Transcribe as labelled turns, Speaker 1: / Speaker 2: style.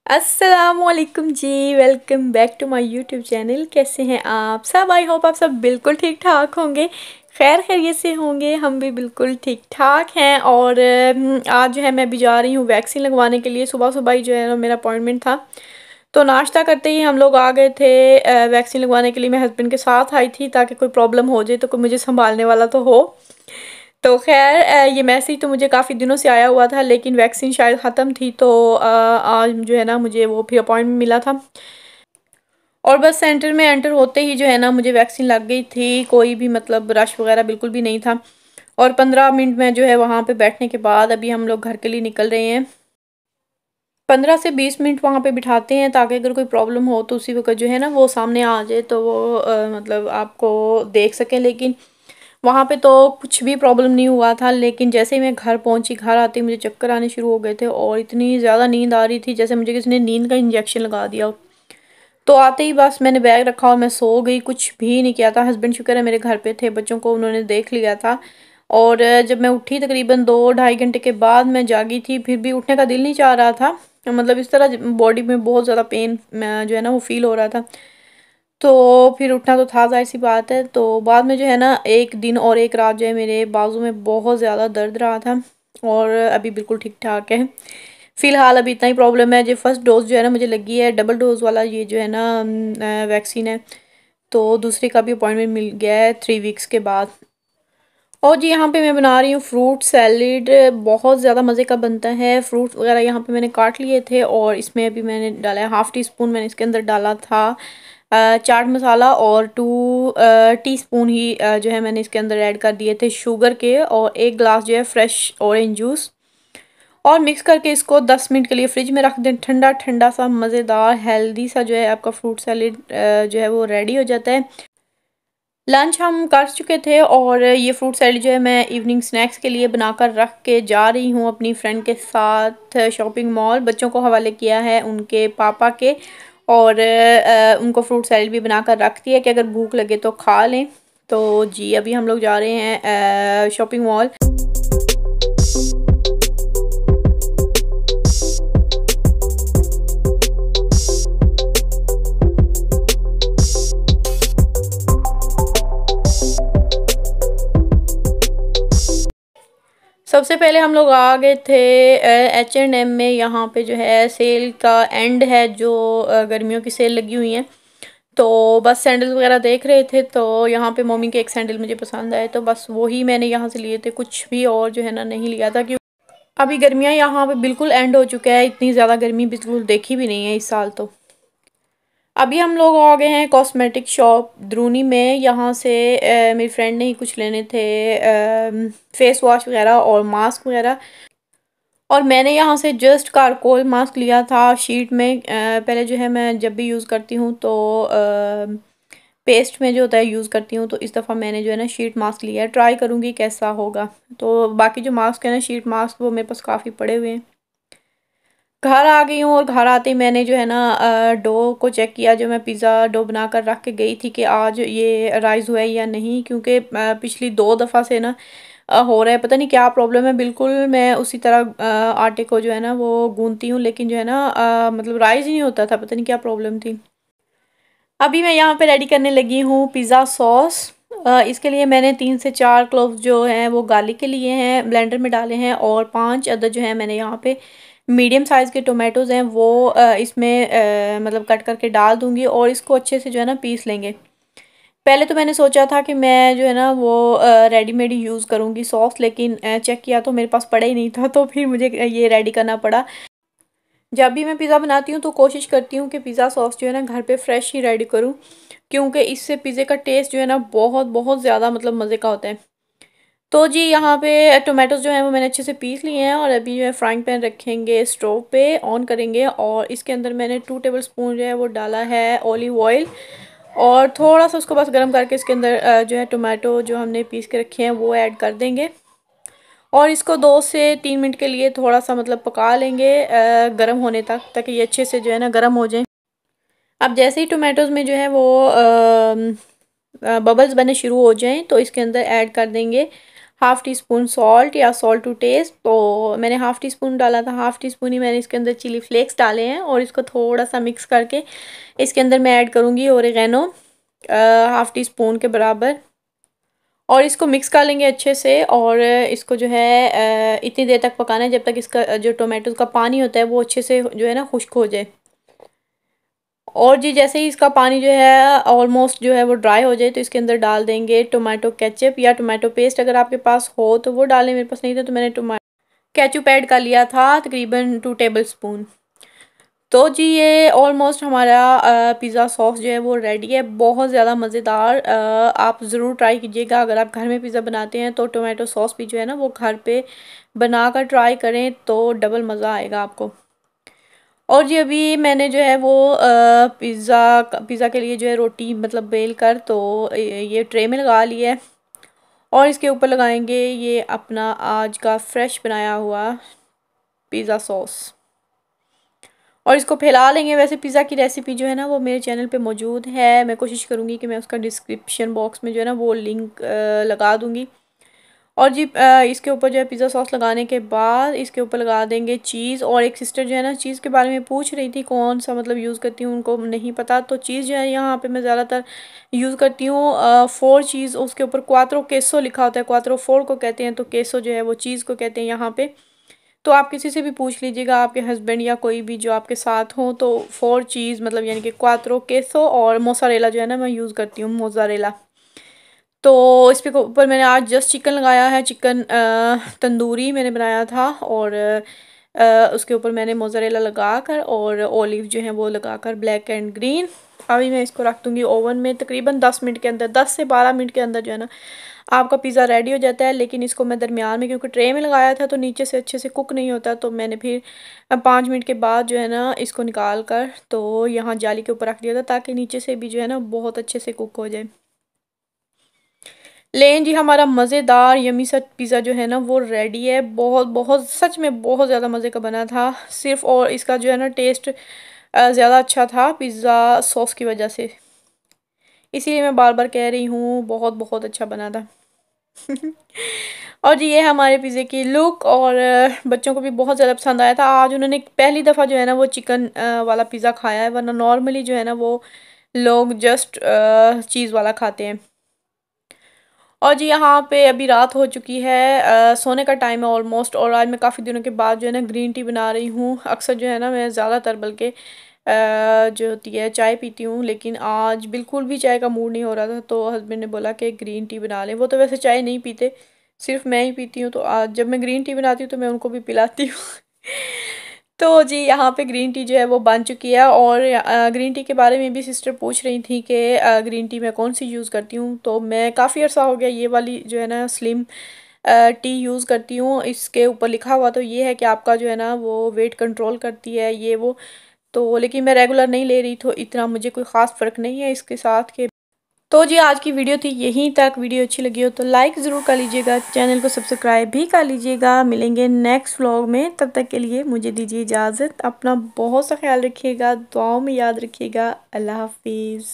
Speaker 1: अस्सलामुअलैकुम जी। Welcome back to my YouTube channel. कैसे हैं आप सब? आई होप आप सब बिल्कुल ठीक ठाक होंगे, खैर खैरियत से होंगे। हम भी बिल्कुल ठीक ठाक हैं। और आज जो है मैं अभी जा रही हूँ वैक्सीन लगवाने के लिए। सुबह सुबह ही जो है ना मेरा अपॉइंटमेंट था, तो नाश्ता करते ही हम लोग आ गए थे वैक्सीन लगवाने के लिए। मैं हस्बैंड के साथ आई थी ताकि कोई प्रॉब्लम हो जाए तो कोई मुझे संभालने वाला तो हो। तो खैर ये मैसेज तो मुझे काफ़ी दिनों से आया हुआ था, लेकिन वैक्सीन शायद ख़त्म थी, तो आज जो है ना मुझे वो फिर अपॉइंटमेंट मिला था। और बस सेंटर में एंटर होते ही जो है ना मुझे वैक्सीन लग गई थी। कोई भी मतलब रश वगैरह बिल्कुल भी नहीं था। और 15 मिनट में जो है वहाँ पे बैठने के बाद अभी हम लोग घर के लिए निकल रहे हैं। 15 से 20 मिनट वहाँ पे बिठाते हैं ताकि अगर कोई प्रॉब्लम हो तो उसी वक्त जो है ना वो सामने आ जाए, तो वो मतलब आपको देख सकें। लेकिन वहाँ पे तो कुछ भी प्रॉब्लम नहीं हुआ था। लेकिन जैसे ही मैं घर पहुँची, घर आते ही मुझे चक्कर आने शुरू हो गए थे और इतनी ज़्यादा नींद आ रही थी जैसे मुझे किसी ने नींद का इंजेक्शन लगा दिया हो। तो आते ही बस मैंने बैग रखा और मैं सो गई, कुछ भी नहीं किया था। हस्बैंड शुक्र है मेरे घर पे थे, बच्चों को उन्होंने देख लिया था। और जब मैं उठी तकरीबन 2 ढाई घंटे के बाद मैं जागी थी, फिर भी उठने का दिल नहीं चाह रहा था। मतलब इस तरह बॉडी में बहुत ज़्यादा पेन जो है ना वो फील हो रहा था। तो फिर उठना तो था, ज़ाहिर सी बात है। तो बाद में जो है ना एक दिन और एक रात जो है मेरे बाजू में बहुत ज़्यादा दर्द रहा था, और अभी बिल्कुल ठीक ठाक है। फ़िलहाल अभी इतना ही प्रॉब्लम है। जो फर्स्ट डोज जो है ना मुझे लगी है डबल डोज वाला, ये जो है ना वैक्सीन है। तो दूसरे का भी अपॉइंटमेंट मिल गया है 3 वीक्स के बाद। और जी यहाँ पे मैं बना रही हूँ फ्रूट सैलेड। बहुत ज़्यादा मज़े का बनता है। फ्रूट वगैरह यहाँ पे मैंने काट लिए थे और इसमें अभी मैंने डाला है हाफ़ टी स्पून। मैंने इसके अंदर डाला था चाट मसाला, और 2 टीस्पून ही जो है मैंने इसके अंदर ऐड कर दिए थे शुगर के, और 1 गिलास जो है फ्रेश ऑरेंज जूस। और मिक्स करके इसको 10 मिनट के लिए फ्रिज में रख दें। ठंडा ठंडा सा मज़ेदार हेल्दी सा जो है आपका फ्रूट सैलेड जो है वो रेडी हो जाता है। लंच हम कर चुके थे और ये फ्रूट सैलेड जो है मैं इवनिंग स्नैक्स के लिए बनाकर रख के जा रही हूँ अपनी फ्रेंड के साथ शॉपिंग मॉल। बच्चों को हवाले किया है उनके पापा के, और उनको फ्रूट सैलेड भी बनाकर रख दिया कि अगर भूख लगे तो खा लें। तो जी अभी हम लोग जा रहे हैं शॉपिंग मॉल। सबसे पहले हम लोग आ गए थे H&M में। यहाँ पे जो है सेल का एंड है, जो गर्मियों की सेल लगी हुई है। तो बस सैंडल वगैरह देख रहे थे, तो यहाँ पे मम्मी के एक सैंडल मुझे पसंद आए, तो बस वही मैंने यहाँ से लिए थे। कुछ भी और जो है ना नहीं लिया था, क्योंकि अभी गर्मियाँ यहाँ पे बिल्कुल एंड हो चुका है। इतनी ज़्यादा गर्मी बिल्कुल देखी भी नहीं है इस साल। तो अभी हम लोग आ गए हैं कॉस्मेटिक शॉप द्रूनी में। यहाँ से मेरी फ्रेंड ने ही कुछ लेने थे, फेस वॉश वगैरह और मास्क वगैरह। और मैंने यहाँ से जस्ट कारकोल मास्क लिया था शीट में। पहले जो है मैं जब भी यूज़ करती हूँ तो पेस्ट में जो होता है यूज़ करती हूँ, तो इस दफ़ा मैंने जो है ना शीट मास्क लिया है। ट्राई करूँगी कैसा होगा। तो बाकी जो मास्क है ना शीट मास्क, वो मेरे पास काफ़ी पड़े हुए हैं। घर आ गई हूँ और घर आते ही मैंने जो है ना डो को चेक किया, जो मैं पिज़्ज़ा डो बना कर रख के गई थी कि आज ये राइज़ हुआ है या नहीं। क्योंकि पिछली 2 दफ़ा से ना हो रहा है, पता नहीं क्या प्रॉब्लम है। बिल्कुल मैं उसी तरह आटे को जो है ना वो गूंथती हूँ, लेकिन जो है ना मतलब राइज़ ही नहीं होता था। पता नहीं क्या प्रॉब्लम थी। अभी मैं यहाँ पे रेडी करने लगी हूँ पिज़्ज़ा सॉस। इसके लिए मैंने 3 से 4 क्लोव जो हैं वो गार्लिक के लिए हैं, ब्लेंडर में डाले हैं। और 5 अदर जो है मैंने यहाँ पे मीडियम साइज़ के टोमेटोज़ हैं वो इसमें मतलब कट करके डाल दूँगी, और इसको अच्छे से जो है ना पीस लेंगे। पहले तो मैंने सोचा था कि मैं जो है ना वो रेडीमेड ही यूज़ करूँगी सॉस, लेकिन चेक किया तो मेरे पास पड़ा ही नहीं था, तो फिर मुझे ये रेडी करना पड़ा। जब भी मैं पिज़्ज़ा बनाती हूँ तो कोशिश करती हूँ कि पिज़्ज़ा सॉस जो है ना घर पे फ्रेश ही रेडी करूँ, क्योंकि इससे पिज़्ज़े का टेस्ट जो है ना बहुत बहुत ज़्यादा मतलब मज़े का होता है। तो जी यहाँ पे टोमेटोज़ जो हैं वो मैंने अच्छे से पीस लिए हैं, और अभी जो है फ्राइंग पैन रखेंगे स्टोव पे, ऑन करेंगे, और इसके अंदर मैंने 2 टेबल स्पून जो है वो डाला है ऑलिव ऑयल। और थोड़ा सा उसको बस गर्म करके इसके अंदर जो है टोमेटो जो हमने पीस के रखे हैं वो ऐड कर देंगे, और इसको 2 से 3 मिनट के लिए थोड़ा सा मतलब पका लेंगे गर्म होने तक, ताकि ये अच्छे से जो है ना गर्म हो जाए। अब जैसे ही टोमेटोज़ में जो है वो बबल्स बनने शुरू हो जाएं तो इसके अंदर ऐड कर देंगे हाफ़ टी स्पून सॉल्ट या सॉल्ट टू टेस्ट। तो मैंने हाफ़ टी स्पून डाला था, हाफ़ टी स्पून ही मैंने इसके अंदर चिली फ्लेक्स डाले हैं और इसको थोड़ा सा मिक्स करके इसके अंदर मैं ऐड करूँगी ओरिगेनो हाफ़ टी स्पून के बराबर, और इसको मिक्स कर लेंगे अच्छे से। और इसको जो है इतनी देर तक पकाना है जब तक इसका जो टोमेटो का पानी होता है वो अच्छे से जो है ना खुश्क हो जाए। और जी जैसे ही इसका पानी जो है ऑलमोस्ट जो है वो ड्राई हो जाए तो इसके अंदर डाल देंगे टोमेटो केचप या टोमेटो पेस्ट, अगर आपके पास हो तो वो डालें। मेरे पास नहीं था तो मैंने टोमेटो केचप ऐड कर लिया था, तकरीबन 2 टेबल स्पून। तो जी ये ऑलमोस्ट हमारा पिज़्ज़ा सॉस जो है वो रेडी है, बहुत ज़्यादा मज़ेदार। आप ज़रूर ट्राई कीजिएगा। अगर आप घर में पिज़्ज़ा बनाते हैं तो टोमेटो सॉस भी जो है ना वो घर पे बनाकर ट्राई करें तो डबल मज़ा आएगा आपको। और जी अभी मैंने जो है वो पिज़्ज़ा के लिए जो है रोटी मतलब बेल कर तो ये ट्रे में लगा लिया है और इसके ऊपर लगाएंगे ये अपना आज का फ्रेश बनाया हुआ पिज़्ज़ा सॉस और इसको फैला लेंगे। वैसे पिज़्ज़ा की रेसिपी जो है ना वो मेरे चैनल पे मौजूद है, मैं कोशिश करूँगी कि मैं उसका डिस्क्रिप्शन बॉक्स में जो है ना वो लिंक लगा दूँगी। और जी इसके ऊपर जो है पिज़्ज़ा सॉस लगाने के बाद इसके ऊपर लगा देंगे चीज़। और एक सिस्टर जो है ना चीज़ के बारे में पूछ रही थी कौन सा मतलब यूज़ करती हूँ, उनको नहीं पता। तो चीज़ जो है यहाँ पे मैं ज़्यादातर यूज़ करती हूँ 4 चीज़, उसके ऊपर क्वात्रो केसो लिखा होता है, क्वात्रो 4 को कहते हैं, तो केसो जो है वो चीज़ को कहते हैं यहाँ पे। तो आप किसी से भी पूछ लीजिएगा, आपके हस्बैंड या कोई भी जो आपके साथ हो, तो 4 चीज़ मतलब यानी कि क्वात्रो केसो और मोज़रेला जो है ना मैं यूज़ करती हूँ, मोज़रेला। तो इस पे ऊपर मैंने आज जस्ट चिकन लगाया है, चिकन तंदूरी मैंने बनाया था और उसके ऊपर मैंने मोज़रेला लगाकर और ओलिव जो है वो लगाकर ब्लैक एंड ग्रीन। अभी मैं इसको रख दूँगी ओवन में तकरीबन 10 मिनट के अंदर, 10 से 12 मिनट के अंदर जो है ना आपका पिज़्ज़ा रेडी हो जाता है। लेकिन इसको मैं दरमियान में क्योंकि ट्रे में लगाया था तो नीचे से अच्छे से कुक नहीं होता, तो मैंने फिर 5 मिनट के बाद जो है ना इसको निकाल कर तो यहाँ जाली के ऊपर रख दिया था ताकि नीचे से भी जो है ना बहुत अच्छे से कुक हो जाए। लेकिन जी हमारा मज़ेदार यम्मी सा पिज़्ज़ा जो है ना वो रेडी है, बहुत बहुत सच में बहुत ज़्यादा मज़े का बना था सिर्फ। और इसका जो है ना टेस्ट ज़्यादा अच्छा था पिज़्ज़ा सॉस की वजह से, इसीलिए मैं बार बार कह रही हूँ बहुत बहुत अच्छा बना था। और जी ये हमारे पिज़्ज़े की लुक, और बच्चों को भी बहुत ज़्यादा पसंद आया था। आज उन्होंने पहली दफ़ा जो है ना वो चिकन वाला पिज़्ज़ा खाया है, वरना नॉर्मली जो है ना वो लोग जस्ट चीज़ वाला खाते हैं। और जी यहाँ पे अभी रात हो चुकी है, सोने का टाइम है ऑलमोस्ट। और आज मैं काफ़ी दिनों के बाद जो है ना ग्रीन टी बना रही हूँ। अक्सर जो है ना मैं ज़्यादातर बल्कि जो होती है चाय पीती हूँ, लेकिन आज बिल्कुल भी चाय का मूड नहीं हो रहा था तो हस्बैंड ने बोला कि ग्रीन टी बना लें। वो तो वैसे चाय नहीं पीते, सिर्फ मैं ही पीती हूँ, तो आज जब मैं ग्रीन टी बनाती हूँ तो मैं उनको भी पिलाती हूँ। तो जी यहाँ पे ग्रीन टी जो है वो बन चुकी है। और ग्रीन टी के बारे में भी सिस्टर पूछ रही थी कि ग्रीन टी मैं कौन सी यूज़ करती हूँ, तो मैं काफ़ी अर्सा हो गया ये वाली जो है ना स्लिम टी यूज़ करती हूँ। इसके ऊपर लिखा हुआ तो ये है कि आपका जो है ना वो वेट कंट्रोल करती है ये वो, तो लेकिन मैं रेगुलर नहीं ले रही तो इतना मुझे कोई ख़ास फ़र्क नहीं है इसके साथ के। तो जी आज की वीडियो थी यहीं तक। वीडियो अच्छी लगी हो तो लाइक ज़रूर कर लीजिएगा, चैनल को सब्सक्राइब भी कर लीजिएगा। मिलेंगे नेक्स्ट व्लॉग में, तब तक के लिए मुझे दीजिए इजाज़त। अपना बहुत सा ख्याल रखिएगा, दुआओं में याद रखिएगा। अल्लाह हाफिज़।